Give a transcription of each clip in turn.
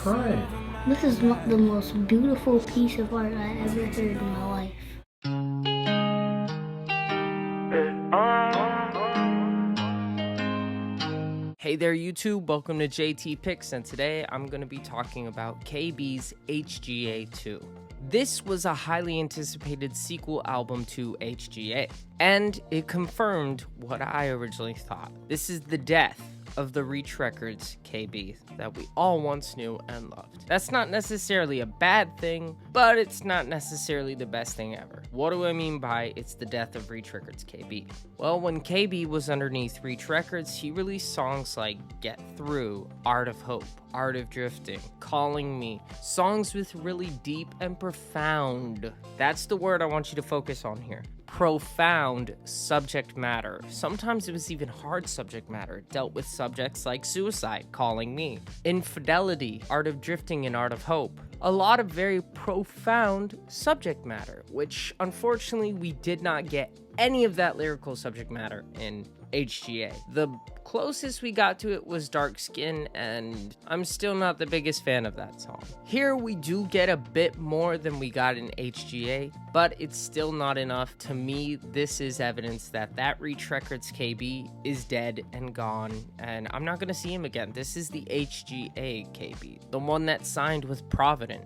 crying? This is not the most beautiful piece of art I ever heard in my life. Hey there YouTube, welcome to JT Picks, and today I'm going to be talking about KB's HGA 2. This was a highly anticipated sequel album to HGA, and it confirmed what I originally thought. This is the death of the Reach Records KB that we all once knew and loved. That's not necessarily a bad thing, but it's not necessarily the best thing ever. What do I mean by it's the death of Reach Records KB? Well, when KB was underneath Reach Records, he released songs like Get Through, Art of Hope, Art of Drifting, Calling Me, songs with really deep and profound, that's the word I want you to focus on here, profound subject matter. Sometimes it was even hard subject matter. It dealt with subjects like suicide, Calling Me, infidelity, Art of Drifting, and Art of Hope. A lot of very profound subject matter, which unfortunately we did not get any of that lyrical subject matter in HGA. The closest we got to it was Dark Skin, and I'm still not the biggest fan of that song. Here we do get a bit more than we got in HGA, but it's still not enough. To me, this is evidence that that Reach Records KB is dead and gone, and I'm not gonna see him again. This is the HGA KB, the one that signed with Provident.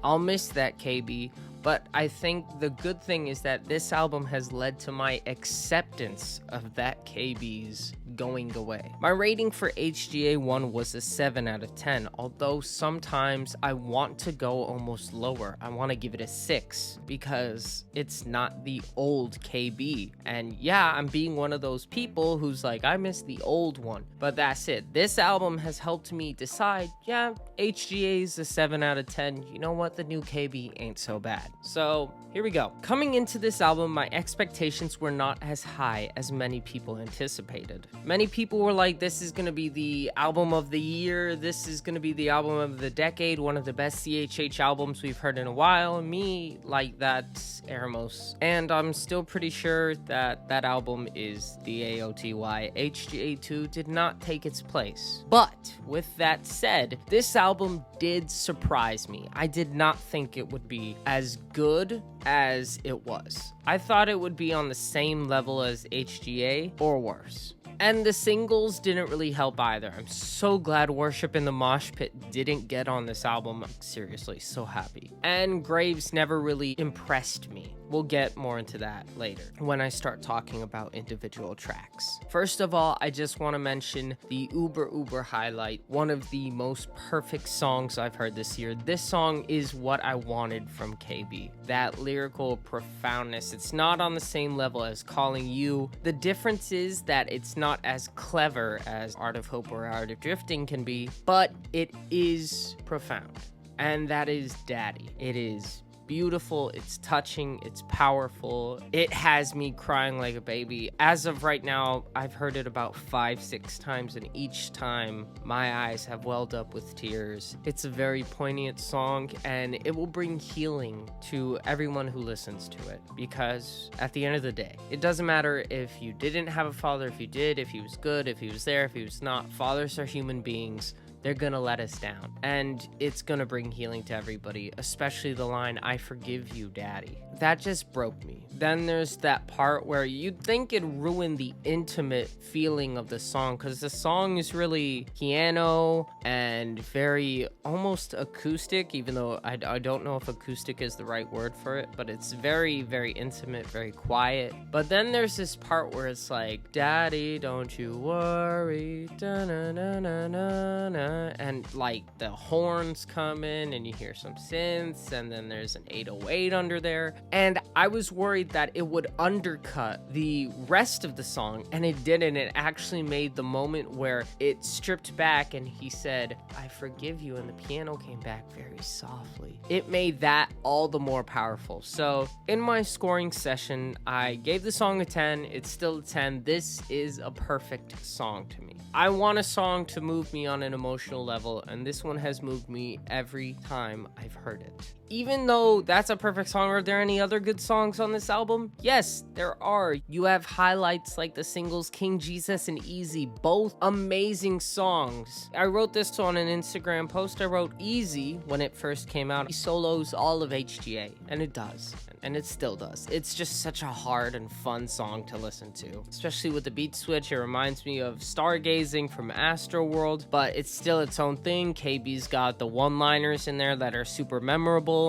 I'll miss that KB, but I think the good thing is that this album has led to my acceptance of that KB's going away. My rating for HGA 1 was a 7 out of 10, although sometimes I want to go almost lower. I want to give it a 6 because it's not the old KB. And yeah, I'm being one of those people who's like, I miss the old one, but that's it. This album has helped me decide, yeah, HGA is a 7 out of 10. You know what? The new KB ain't so bad. So here we go. Coming into this album, my expectations were not as high as many people anticipated. Many people were like, this is going to be the album of the year. This is going to be the album of the decade. One of the best CHH albums we've heard in a while. Me, like, that's Eremos. And I'm still pretty sure that that album is the AOTY. HGA 2 did not take its place. But with that said, this album did surprise me. I did not think it would be as good as it was. I thought it would be on the same level as HGA or worse. And the singles didn't really help either. I'm so glad Worship in the Mosh Pit didn't get on this album. I'm seriously so happy. And Graves never really impressed me. We'll get more into that later when I start talking about individual tracks. First of all, I just want to mention the Uber highlight, one of the most perfect songs I've heard this year. This song is what I wanted from KB. That lyrical profoundness. It's not on the same level as Calling You. The difference is that it's not as clever as Art of Hope or Art of Drifting can be, but it is profound. And that is Daddy. It is beautiful, it's touching, it's powerful. It has me crying like a baby. As of right now, I've heard it about 5-6 times, and each time my eyes have welled up with tears. It's a very poignant song, and it will bring healing to everyone who listens to it, because at the end of the day, it doesn't matter if you didn't have a father, if you did, if he was good, if he was there, if he was not. Fathers are human beings. They're gonna let us down, and it's gonna bring healing to everybody, especially the line, I forgive you, Daddy. That just broke me. Then there's that part where you'd think it ruined the intimate feeling of the song, because the song is really piano and very almost acoustic, even though I don't know if acoustic is the right word for it, but it's very, very intimate, very quiet. But then there's this part where it's like, Daddy, don't you worry, da-na-na-na-na-na, and like the horns come in and you hear some synths, and then there's an 808 under there, and I was worried that it would undercut the rest of the song, and it didn't. It actually made the moment where it stripped back and he said, I forgive you, and the piano came back very softly. It made that all the more powerful. So in my scoring session, I gave the song a 10. It's still a 10. This is a perfect song to me. I want a song to move me on an emotional level, and this one has moved me every time I've heard it. Even though that's a perfect song, are there any other good songs on this album? Yes, there are. You have highlights like the singles King Jesus and Easy, both amazing songs. I wrote this on an Instagram post. I wrote Easy when it first came out. He solos all of HGA, and it does. And it still does. It's just such a hard and fun song to listen to. Especially with the beat switch, it reminds me of Stargazing from Astroworld, but it's still its own thing. KB's got the one-liners in there that are super memorable.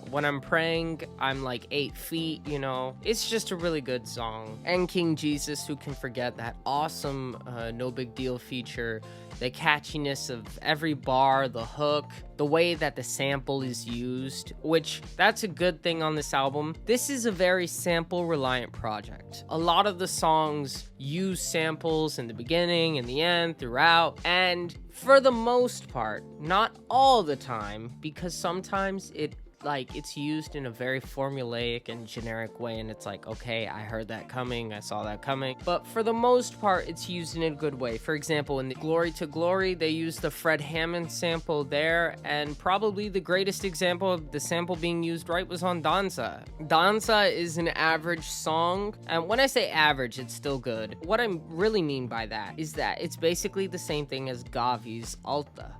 When I'm praying, I'm like 8 feet, you know. It's just a really good song. And King Jesus, who can forget that awesome No Big Deal feature, the catchiness of every bar, the hook, the way that the sample is used, which that's a good thing on this album. This is a very sample reliant project. A lot of the songs use samples in the beginning, in the end, throughout, and for the most part, not all the time, because sometimes it's used in a very formulaic and generic way, and it's like, okay, I heard that coming, I saw that coming, but for the most part, it's used in a good way. For example, in the Glory to Glory, they use the Fred Hammond sample there, and probably the greatest example of the sample being used right was on Danza. Danza is an average song, and when I say average, it's still good. What I really mean by that is that it's basically the same thing as Gavi's Alta.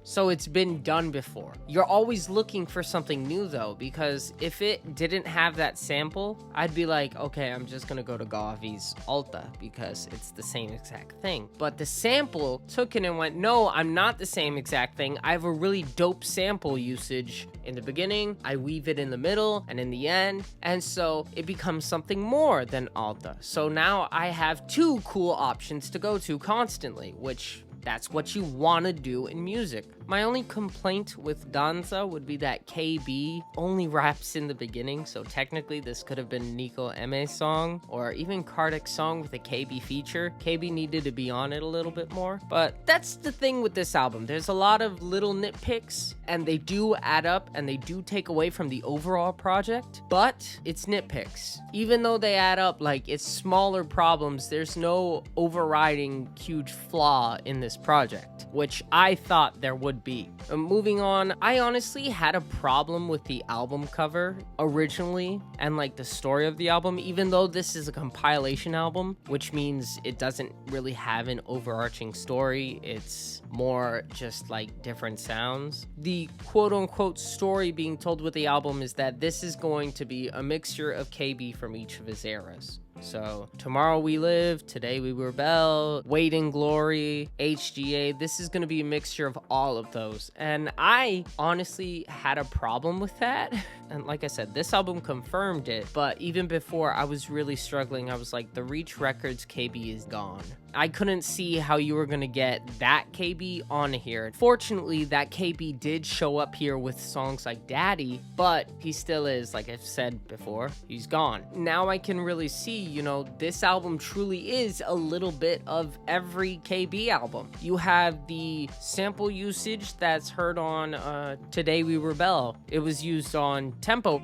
So it's been done before. You're always looking for something new though, because if it didn't have that sample, I'd be like, okay, I'm just gonna go to Gavi's Alta because it's the same exact thing. But the sample took it and went, no, I'm not the same exact thing. I have a really dope sample usage in the beginning, I weave it in the middle and in the end, and so it becomes something more than Alta. So now I have 2 cool options to go to constantly, which that's what you want to do in music. My only complaint with Danza would be that KB only raps in the beginning, so technically this could have been Nico Eme's song, or even Kardec's song with a KB feature. KB needed to be on it a little bit more, but that's the thing with this album. There's a lot of little nitpicks, and they do add up, and they do take away from the overall project, but it's nitpicks. Even though they add up, like, it's smaller problems, there's no overriding huge flaw in this project, which I thought there would be. Moving on, I honestly had a problem with the album cover originally and like the story of the album, even though this is a compilation album, which means it doesn't really have an overarching story. It's more just like different sounds. The quote-unquote story being told with the album is that this is going to be a mixture of KB from each of his eras. So, Tomorrow We Live, Today We Rebel, Wait in Glory, HGA, this is going to be a mixture of all of those. And I honestly had a problem with that. And like I said, this album confirmed it. But even before, I was really struggling. I was like, the Reach Records KB is gone. I couldn't see how you were going to get that KB on here. Fortunately, that KB did show up here with songs like Daddy, but he still is, like I've said before, he's gone. Now I can really see, you know, this album truly is a little bit of every KB album. You have the sample usage that's heard on Today We Rebel. It was used on Tempo.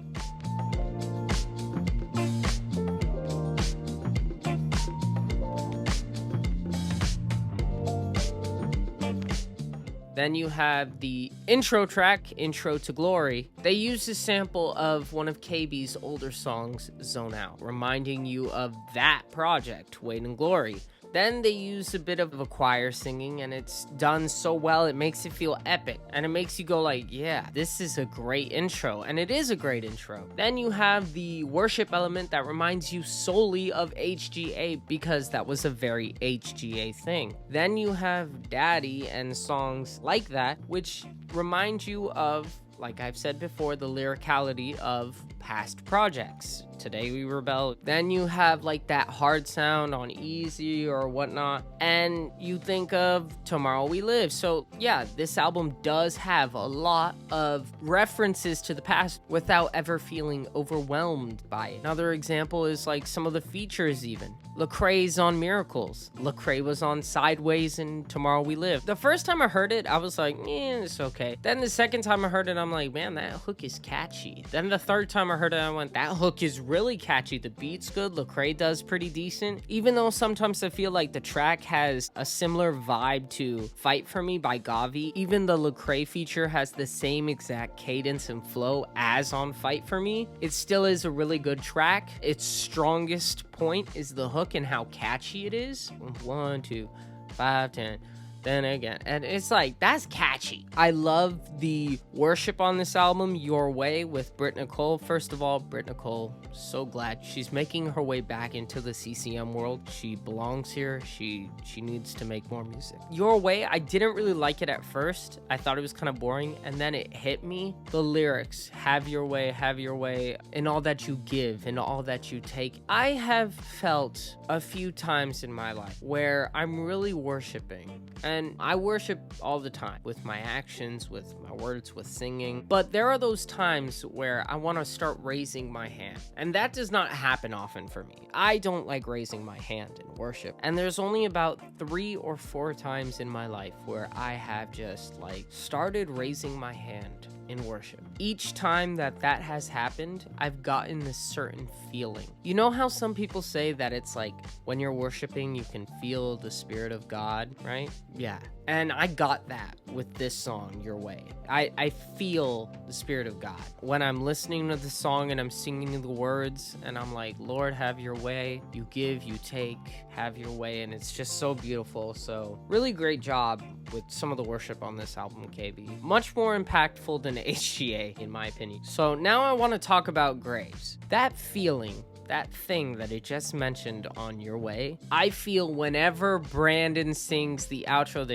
Then you have the intro track, Intro to Glory. They use a sample of one of KB's older songs, Zone Out, reminding you of that project, Wait in Glory. Then they use a bit of a choir singing, and it's done so well, it makes it feel epic. And it makes you go like, yeah, this is a great intro. And it is a great intro. Then you have the worship element that reminds you solely of HGA, because that was a very HGA thing. Then you have Daddy and songs like that, which remind you of, like I've said before, the lyricality of past projects. Today We Rebel. Then you have like that hard sound on Easy or whatnot, and you think of Tomorrow We Live. So yeah, this album does have a lot of references to the past without ever feeling overwhelmed by it. Another example is like some of the features even. Lecrae's on Miracles. Lecrae was on Sideways and Tomorrow We Live. The first time I heard it, I was like, it's okay. Then the second time I heard it, I'm like, man, that hook is catchy. Then the third time I heard it, I went, that hook is really catchy. The beat's good. Lecrae does pretty decent. Even though sometimes I feel like the track has a similar vibe to Fight For Me by Gavi, even the Lecrae feature has the same exact cadence and flow as on Fight For Me. It still is a really good track. Its strongest point is the hook and how catchy it is. 1, 2, 5, 10. Then again, and it's like, that's catchy. I love the worship on this album, Your Way, with Britt Nicole. First of all, Britt Nicole, so glad she's making her way back into the CCM world. She belongs here. She needs to make more music. Your Way, I didn't really like it at first. I thought it was kind of boring, and then it hit me. The lyrics, have your way, in all that you give, in all that you take. I have felt a few times in my life where I'm really worshiping, and I worship all the time with my actions, with my words, with singing. But there are those times where I want to start raising my hand. And that does not happen often for me. I don't like raising my hand in worship. And there's only about 3 or 4 times in my life where I have just like started raising my hand in worship. Each time that has happened, I've gotten this certain feeling. You know how some people say that it's like when you're worshiping, you can feel the Spirit of God, right? Yeah. And I got that with this song, Your Way. I feel the Spirit of God. When I'm listening to the song and I'm singing the words and I'm like, Lord, have your way. You give, you take, have your way. And it's just so beautiful. So really great job with some of the worship on this album, KB. Much more impactful than HGA, in my opinion. So now I want to talk about Graves. That feeling, that thing that I just mentioned on Your Way, I feel whenever Brandon sings the outro,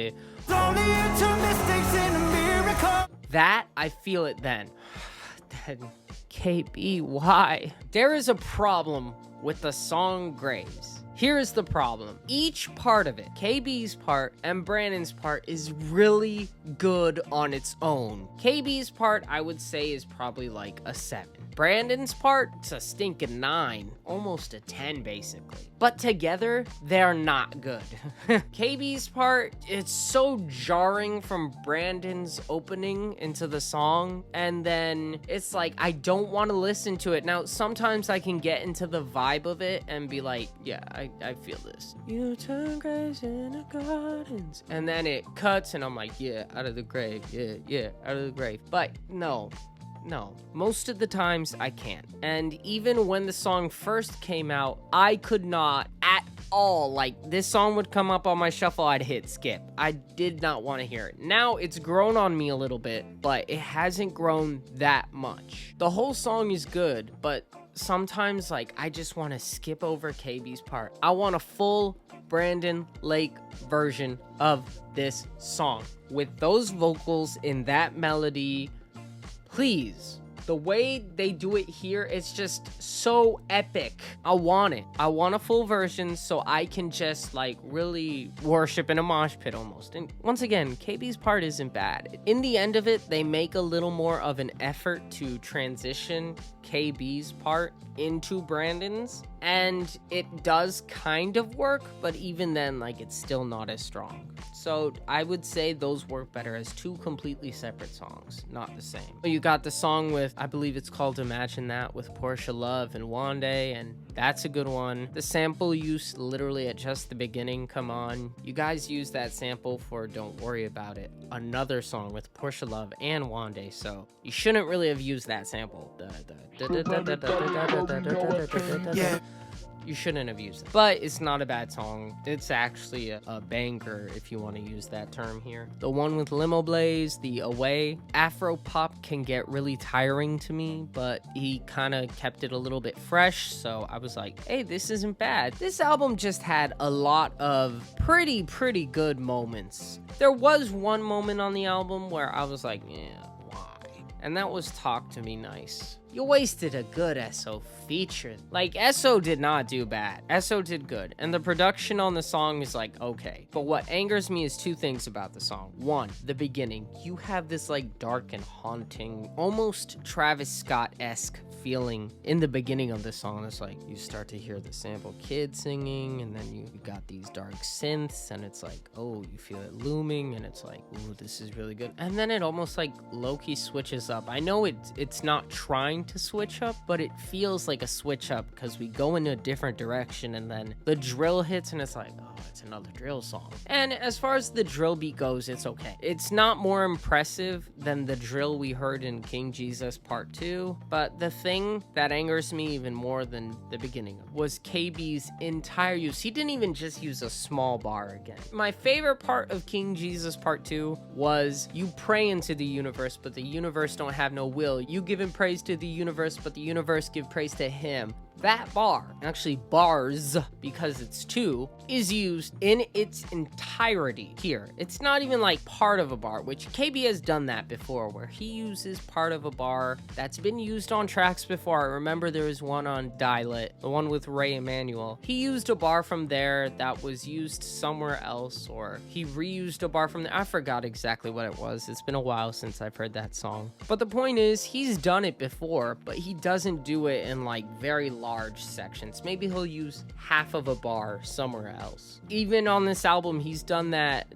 that I feel it then. Then KB, why? There is a problem with the song Graves. Here's the problem. Each part of it, KB's part and Brandon's part, is really good on its own. KB's part, I would say, is probably like a 7. Brandon's part, it's a stinking 9, almost a 10 basically. But together, they're not good. KB's part, it's so jarring from Brandon's opening into the song, and then it's like, I don't want to listen to it. Now, sometimes I can get into the vibe of it and be like, yeah, I feel this. You turn graves into gardens. And then it cuts and I'm like, yeah, out of the grave, yeah, out of the grave. But no, most of the times I can't. And even when the song first came out, I could not at all. Like, this song would come up on my shuffle, I'd hit skip. I did not want to hear it. Now it's grown on me a little bit, but it hasn't grown that much. The whole song is good, but sometimes like I just want to skip over KB's part. I want a full Brandon Lake version of this song with those vocals in that melody. Please. The way they do it here, it's just so epic. I want it. I want a full version so I can just like really worship in a mosh pit almost. And once again, KB's part isn't bad. In the end of it, they make a little more of an effort to transition KB's part into Brandon's, and it does kind of work, but even then, like, it's still not as strong. So I would say those work better as 2 completely separate songs, not the same. You got the song with, I believe it's called Imagine That, with Portia Love and Wande, and that's a good one. The sample used literally at just the beginning, come on. You guys used that sample for Don't Worry About It, another song with Portia Love and Wande, so you shouldn't really have used that sample. Yeah. You shouldn't have used it. But it's not a bad song. It's actually a banger, if you want to use that term here. The one with Limo Blaze, the Away. Afro pop can get really tiring to me, but he kind of kept it a little bit fresh, so I was like, hey, this isn't bad. This album just had a lot of pretty good moments. There was one moment on the album where I was like, yeah, why? And that was Talk to Me Nice. You wasted a good SO feature. Like, SO did not do bad. SO did good. And the production on the song is like, okay. But what angers me is two things about the song. One, the beginning. You have this like dark and haunting, almost Travis Scott-esque feeling in the beginning of the song. It's like you start to hear the sample kid singing, and then you got these dark synths, and it's like, oh, you feel it looming, and it's like, ooh, this is really good. And then it almost like low-key switches up. I know it's not trying to switch up, but it feels like a switch up because we go in a different direction, and then the drill hits, and it's like, oh, it's another drill song. And as far as the drill beat goes, it's okay. It's not more impressive than the drill we heard in King Jesus Part 2, but the thing that angers me even more than the beginning was KB's entire use. He didn't even just use a small bar again. My favorite part of King Jesus Part 2 was you pray into the universe, but the universe don't have no will. You give him praise to the universe, but the universe give praise to him. That bar, actually bars, because it's two, is used in its entirety here. It's not even like part of a bar, which KB has done that before, where he uses part of a bar that's been used on tracks before. I remember there was one on Dial It, the one with Ray Emanuel. He used a bar from there that was used somewhere else, or he reused a bar from there. I forgot exactly what it was. It's been a while since I've heard that song. But the point is, he's done it before, but he doesn't do it in like very large sections. Maybe he'll use half of a bar somewhere else. Even on this album, he's done that,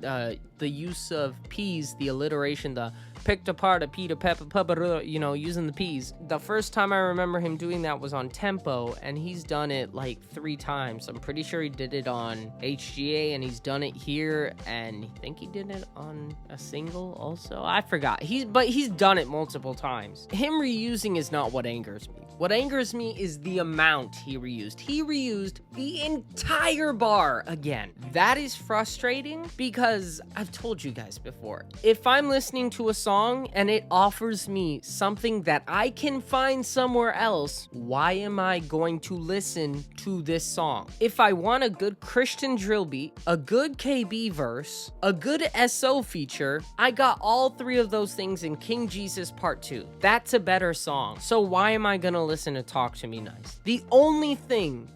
the use of P's, the alliteration, the picked apart a P to pepper, you know, using the P's. The first time I remember him doing that was on Tempo, and he's done it like 3 times. I'm pretty sure he did it on HGA, and he's done it here, and I think he did it on a single also. I forgot. But he's done it multiple times. Him reusing is not what angers me. What angers me is the amount he reused. He reused the entire bar again. That is frustrating because I've told you guys before, if I'm listening to a song and it offers me something that I can find somewhere else, why am I going to listen to this song? If I want a good Christian drill beat, a good KB verse, a good SO feature, I got all 3 of those things in King Jesus Part 2. That's a better song. So why am I gonna listen to Talk to Me Nice? The only thing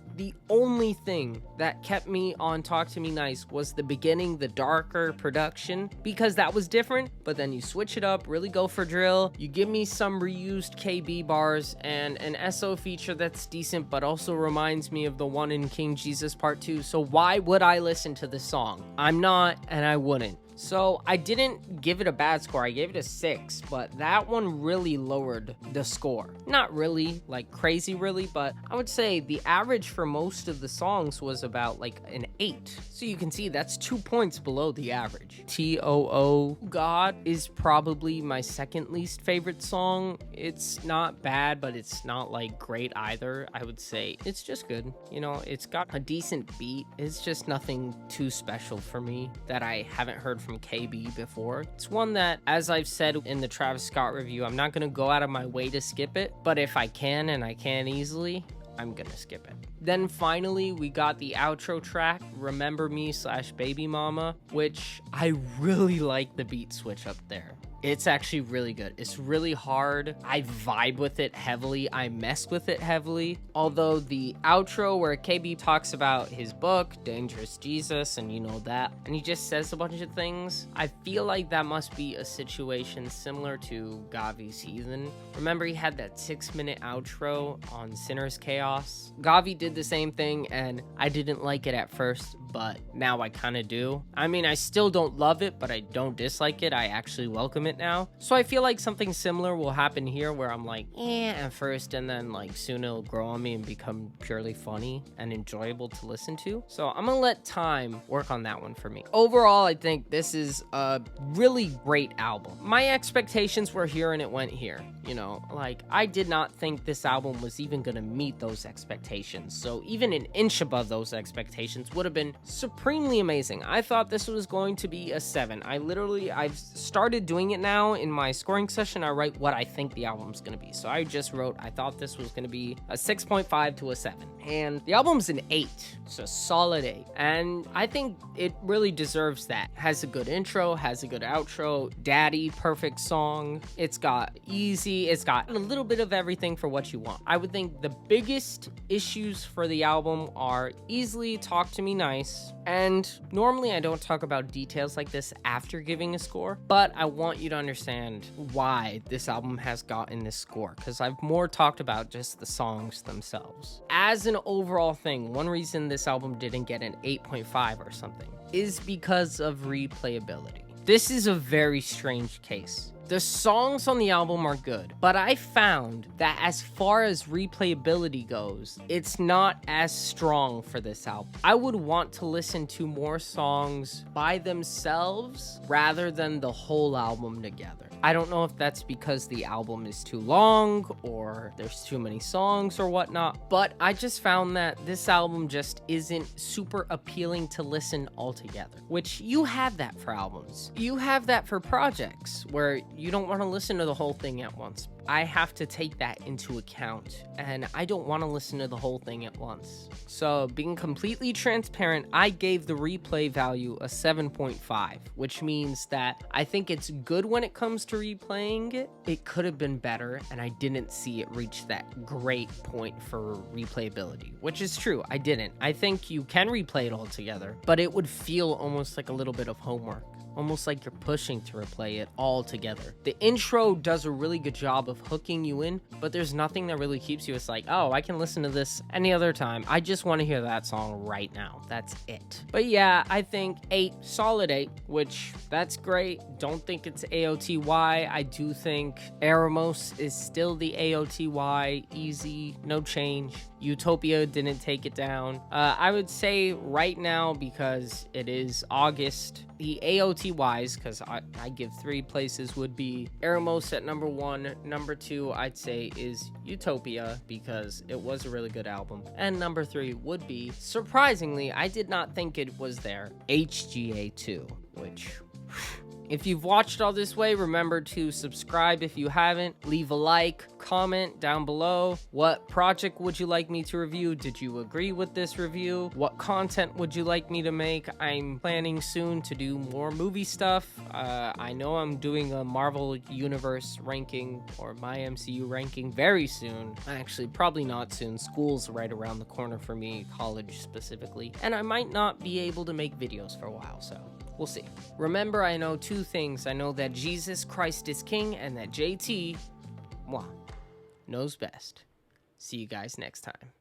that kept me on Talk to Me Nice was the beginning, the darker production, because that was different. But then you switch it up, really go for drill, you give me some reused KB bars and an SO feature that's decent, but also reminds me of the one in King Jesus Part 2. So why would I listen to this song? I'm not, and I wouldn't. So I didn't give it a bad score. I gave it a 6, but that one really lowered the score. Not really, like crazy really, but I would say the average for most of the songs was about like an 8. So you can see that's 2 points below the average. TOO God is probably my second least favorite song. It's not bad, but it's not like great either. I would say it's just good. You know, it's got a decent beat. It's just nothing too special for me that I haven't heard from KB before. It's one that, as I've said in the Travis Scott review, I'm not gonna go out of my way to skip it, but if I can, and I can easily, I'm gonna skip it. Then finally, we got the outro track, Remember Me / Baby Mama, which I really like the beat switch up there. It's actually really good. It's really hard. I vibe with it heavily. I mess with it heavily. Although the outro where KB talks about his book, Dangerous Jesus, and you know that, and he just says a bunch of things, I feel like that must be a situation similar to Gavi's Heathen. Remember he had that 6-minute outro on Sinner's Chaos? Gavi did the same thing, and I didn't like it at first, but now I kind of do. I mean, I still don't love it, but I don't dislike it. I actually welcome it now. So I feel like something similar will happen here where I'm like, at first, and then like soon it'll grow on me and become purely funny and enjoyable to listen to. So I'm gonna let time work on that one for me. Overall, I think this is a really great album. My expectations were here and it went here. You know, like I did not think this album was even gonna meet those expectations. So even an inch above those expectations would have been supremely amazing. I thought this was going to be a 7. I've started doing it now in my scoring session. I write what I think the album's gonna be. So I just wrote, I thought this was gonna be a 6.5 to a 7. And the album's an 8. It's a solid 8. And I think it really deserves that. Has a good intro, has a good outro, Daddy, perfect song. It's got easy, it's got a little bit of everything for what you want. I would think the biggest issues for the album are easily Talk to Me Nice. And normally I don't talk about details like this after giving a score, but I want you to understand why this album has gotten this score, because I've more talked about just the songs themselves. As an overall thing, one reason this album didn't get an 8.5 or something is because of replayability. This is a very strange case. The songs on the album are good, but I found that as far as replayability goes, it's not as strong for this album. I would want to listen to more songs by themselves rather than the whole album together. I don't know if that's because the album is too long or there's too many songs or whatnot, but I just found that this album just isn't super appealing to listen altogether, which you have that for albums. You have that for projects where you don't want to listen to the whole thing at once. I have to take that into account, and I don't want to listen to the whole thing at once. So, being completely transparent, I gave the replay value a 7.5, which means that I think it's good when it comes to replaying it. It could have been better, and I didn't see it reach that great point for replayability, which is true, I didn't. I think you can replay it all together, but it would feel almost like a little bit of homework. Almost like you're pushing to replay it all together. The intro does a really good job of hooking you in, but there's nothing that really keeps you. It's like, oh, I can listen to this any other time. I just want to hear that song right now. That's it. But yeah, I think 8, solid 8, which that's great. Don't think it's AOTY. I do think Eremos is still the AOTY, easy, no change. Utopia didn't take it down. I would say right now, because it is August, the AOTYs, because I give 3 places, would be Eremos at number 1. Number 2, I'd say, is Utopia, because it was a really good album. And number 3 would be, surprisingly, I did not think it was there, HGA 2, which... If you've watched all this way, remember to subscribe if you haven't. Leave a like, comment down below. What project would you like me to review? Did you agree with this review? What content would you like me to make? I'm planning soon to do more movie stuff. I know I'm doing a Marvel Universe ranking or my MCU ranking very soon. Actually, probably not soon. School's right around the corner for me, college specifically. And I might not be able to make videos for a while, so... we'll see. Remember, I know 2 things. I know that Jesus Christ is King and that JT, knows best. See you guys next time.